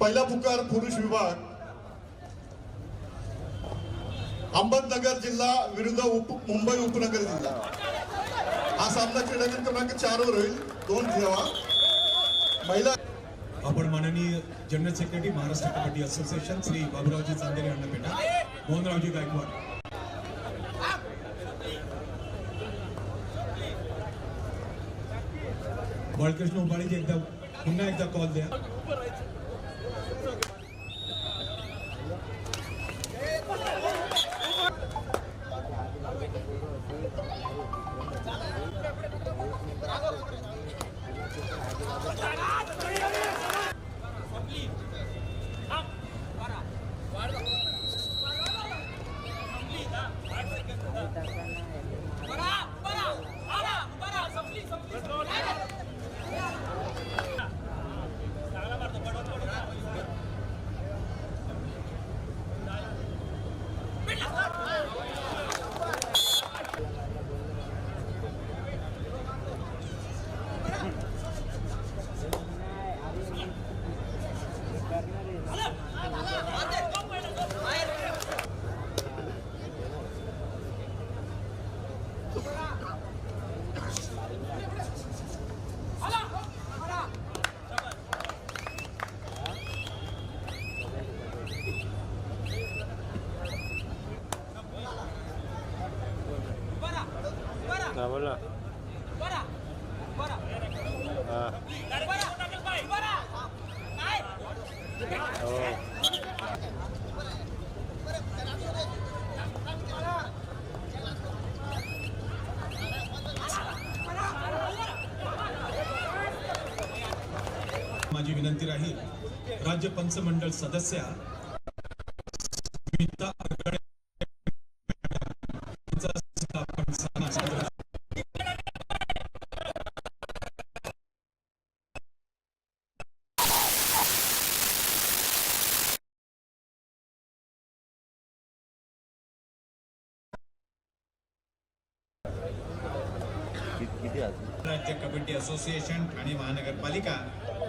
पहिला पुकार पुरुष विभाग अहमदनगर जिल्हा विरुद्ध मुंबई उपनगर जिल्हा। हा सामना क्रीडा क्रमांक 4 वर होईल। 2 ठेवा। महिला आपण माननीय general secretary Maharashtra kabaddi association Shri बाबूरावजी चांदेरे यांना भेटा। मोहनरावजी गायकवाड, बाळकृष्ण उबाळीजी एकदा पुन्हा एकदा कॉल द्या। बोला माझी विनंती राहील राज्य पंचमंडळ सदस्य स्मिता आगळे राज्य कबड्डी असोसिएशन ठाणे महानगरपालिका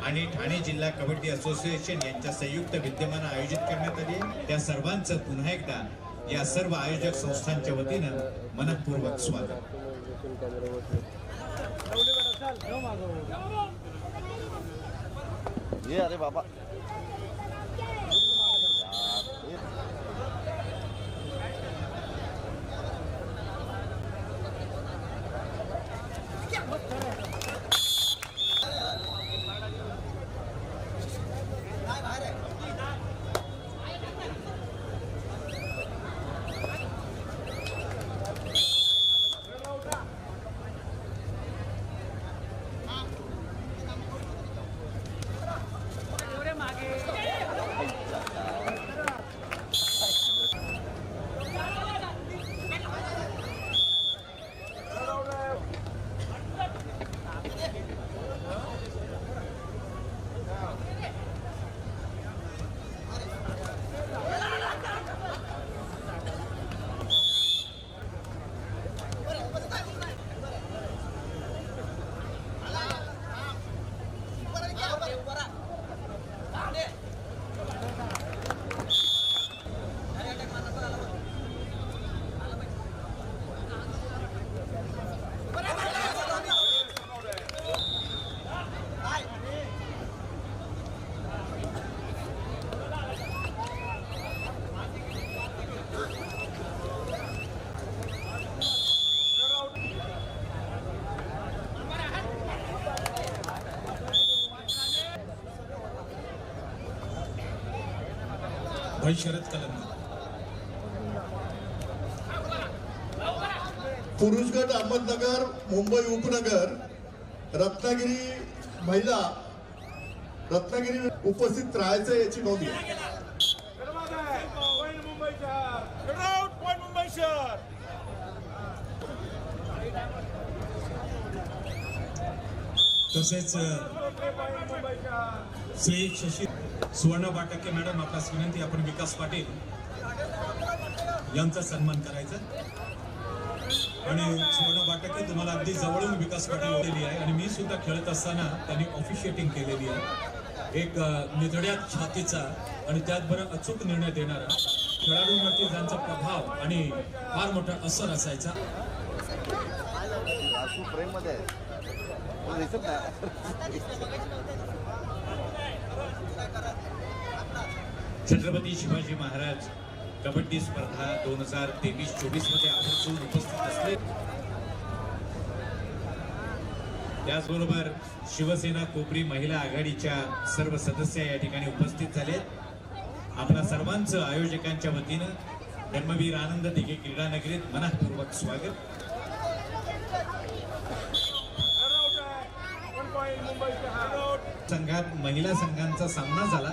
आणि ठाणे जिल्हा कबड्डी असोसिएशन यांच्या संयुक्त विद्यमानं आयोजित करण्यात आली। त्या सर्वांचं पुन्हा एकदा या सर्व आयोजक संस्थांच्या वतीनं मनपूर्वक स्वागत। अरे बाबा भाई शरद कलंदर, पुरुष गट अहमदनगर मुंबई उपनगर रत्नागिरी महिला रत्नागिरी उपस्थित राहायचं याची नोंद घ्या। तसेच श्री शशी सुवर्ण बाटके मॅडम, आपल्यास विनंती आपण विकास पाटील यांचा सन्मान करायचा। आणि सुवर्ण बाटके तुम्हाला अगदी जवळून विकास पाटील दिलेली आहे आणि मी सुद्धा खेळत असताना त्यांनी ऑफिशिएटिंग केलेली आहे। एक निधड्यात छातीचा आणि त्याचबरोबर अचूक निर्णय देणारा, खेळाडूंवरती त्यांचा प्रभाव आणि फार मोठा असर असायचा. फ्रेममध्ये दिसत नाही. छत्रपती शिवाजी महाराज कबड्डी स्पर्धा 2023-24 मध्ये आवर्जून उपस्थित असले. त्याचबरोबर शिवसेना कोपरी महिला आघाडीच्या सर्व सदस्य या ठिकाणी उपस्थित झाले. आपल्या सर्वांचं आयोजकांच्या वतीनं धर्मवीर आनंद दिघे क्रीडा नगरीत मनःपूर्वक स्वागत. संघात महिला संघांचा सामना झाला.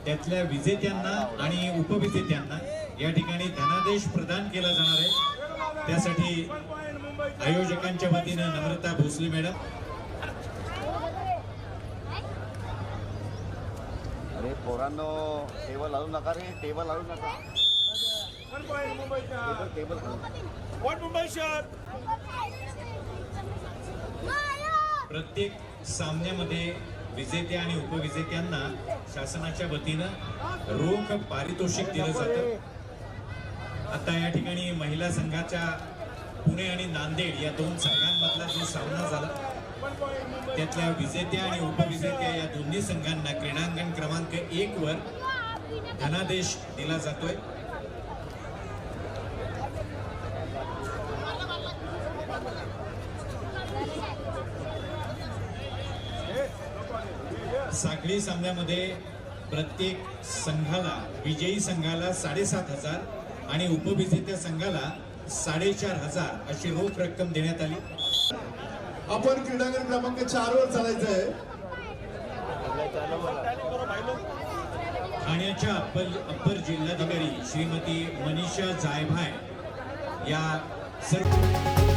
त्यातल्या विजेत्यांना आणि उपविजेत्यांना या ठिकाणी धनादेश प्रदान केला जाणार आहे. त्यासाठी आयोजकांच्या वतीनं नम्रता भोसले मॅडम. अरे पोरांनो, टेबल लावू नका रे, टेबल लावू नका. टेबल प्रत्येक सामन्यामध्ये विजेत्या आणि उपविजेत्यांना शासनाच्या वतीनं रोख पारितोषिक दिलं जातं. आता या ठिकाणी महिला संघाच्या पुणे आणि नांदेड या दोन संघांमधला जो सामना झाला त्यातल्या विजेत्या आणि उपविजेत्या या दोन्ही संघांना क्रीडांगण क्रमांक 1 वर धनादेश दिला जातोय. साखळी सामन्यामध्ये प्रत्येक संघाला, विजयी संघाला 7,500 आणि उपविजेत्या संघाला 4,500 अशी रोख रक्कम देण्यात आली. आपण क्रीडांगण क्रमांक 4 वर चालायचंय. ठाण्याच्या अप्पर जिल्हाधिकारी श्रीमती मनीषा जायभाय या सर्व